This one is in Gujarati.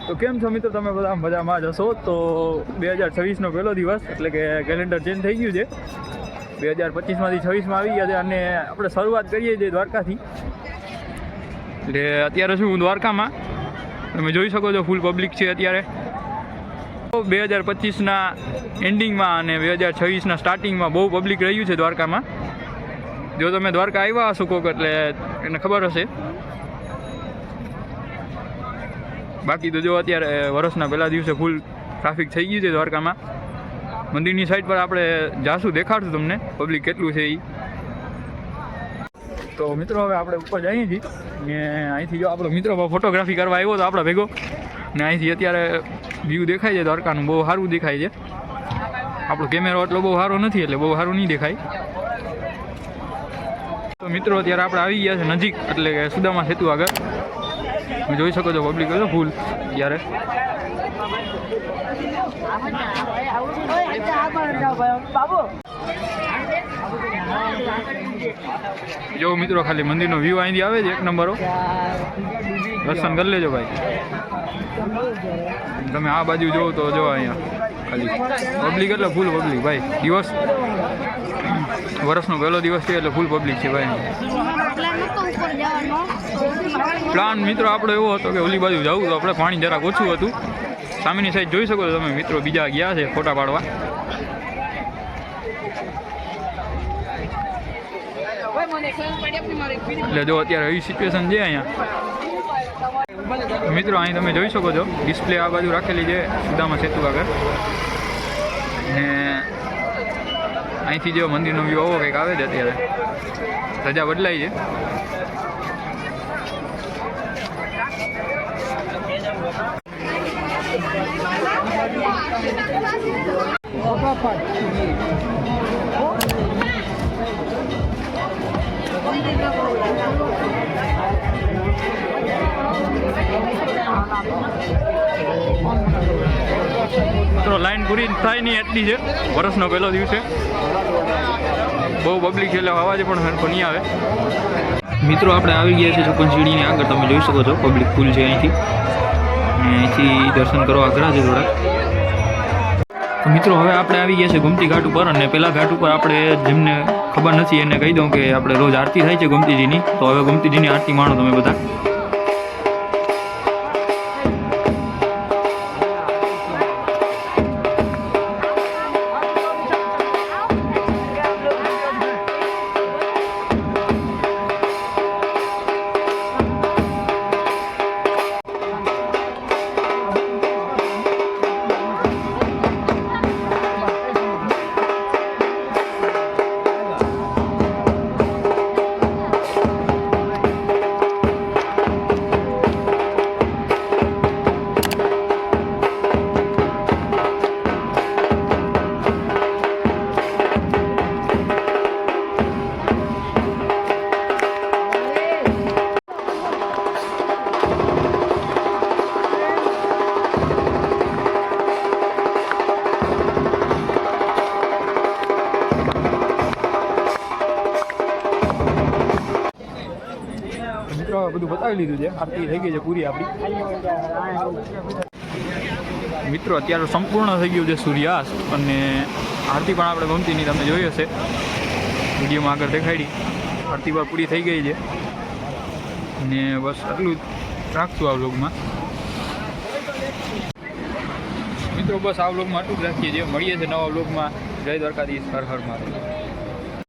તો કેમ છો મિત્રો, તમે બધા મજામાં જ હશો? તો 2026નો પહેલો દિવસ એટલે કે કેલેન્ડર ચેન્જ થઈ ગયું છે. 2025માંથી 26માં આવી ગયા છે અને આપણે શરૂઆત કરીએ છીએ દ્વારકાથી. એટલે અત્યારે શું દ્વારકામાં તમે જોઈ શકો છો ફૂલ પબ્લિક છે અત્યારે. 2025ના એન્ડિંગમાં અને 2026ના સ્ટાર્ટિંગમાં બહુ પબ્લિક રહ્યું છે દ્વારકામાં. જો તમે દ્વારકા આવ્યા હશો કોક એટલે એને ખબર હશે. બાકી તો જો અત્યારે વર્ષના પહેલા દિવસે ફૂલ ટ્રાફિક થઈ ગયું છે દ્વારકામાં. મંદિરની સાઈડ પર આપણે જાશું, દેખાડશું તમને પબ્લિક કેટલું છે એ. તો મિત્રો હવે આપણે ઉપર જઈએ છીએ ને અહીંથી જો આપણો મિત્રો ફોટોગ્રાફી કરવા આવ્યો હતો આપણા ભેગો, ને અહીંથી અત્યારે વ્યૂ દેખાય છે દ્વારકાનું, બહુ સારું દેખાય છે. આપણો કેમેરો એટલો બહુ સારો નથી એટલે બહુ સારું નહીં દેખાય. તો મિત્રો અત્યારે આપણે આવી ગયા છે નજીક એટલે કે સુદામા સેતુ આગળ. તમે જોઈ શકો છો પબ્લિક હતો ફૂલ ત્યારે. જો મિત્રો ખાલી મંદિરનો વ્યૂ અહીંથી આવે છે એક નંબરો. દર્શન કરી લેજો ભાઈ. તમે આ બાજુ જોવો તો જો અહીંયા ખાલી પબ્લિક એટલે ફૂલ પબ્લિક ભાઈ. દિવસ વર્ષનો પહેલો દિવસ છે એટલે ફૂલ પબ્લિક છે ભાઈ. પ્લાન મિત્રો આપણો એવો હતો કે ઓલી બાજુ જવું તો આપણે પાણી જરાક ઓછું હતું. સામેની સાઈડ જોઈ શકો છો તમે મિત્રો, બીજા ગયા છે ફોટા પાડવા. એટલે જો અત્યારે એવી સિચ્યુએશન છે અહીંયા મિત્રો. અહીં તમે જોઈ શકો છો ડિસ્પ્લે આ બાજુ રાખેલી છે સુદામા સેતુ આગળ. ને અહીંથી જો મંદિરનો વ્યૂ આવો કંઈક આવે છે અત્યારે. ધજા બદલાઈ છે. મિત્રો લાઈન પૂરી થાય નહીં એટલી છે. વર્ષનો પહેલો દિવસ છે, બહુ પબ્લિક છે એટલે અવાજ પણ હરખો નહીં આવે. મિત્રો આપણે આવી ગયા છે ચોકનસીડીની આગળ. તમે જોઈ શકો છો પબ્લિક ફૂલ છે અહીંથી. અહીંથી દર્શન કરવા અઘરા છે થોડાક. તો મિત્રો હવે આપણે આવી ગયા છે ગોમતી ઘાટ ઉપર. અને પેલા ઘાટ ઉપર આપણે જેમને ખબર નથી એને કહી દઉં કે આપણે રોજ આરતી થાય છે ગોમતીજીની. તો હવે ગોમતીજીની આરતી માણો તમે બધા. બધું બતાવી લીધું છે. આરતી થઈ ગઈ છે પૂરી આપણી. મિત્રો અત્યારે સંપૂર્ણ થઈ ગયું છે સૂર્યાસ્ત. અને આરતી પણ આપણે ગમતીની તમે જોઈ હશે વિડીયોમાં આગળ દેખાડી. આરતી પણ પૂરી થઈ ગઈ છે ને બસ આટલું જ રાખશું આ વ્લોગમાં. મિત્રો બસ આ વ્લોગમાં આટલું જ રાખીએ છીએ. મળીએ છીએ નવા વ્લોગમાં. જય દ્વારકાધીશ. હર હર મહાદેવ.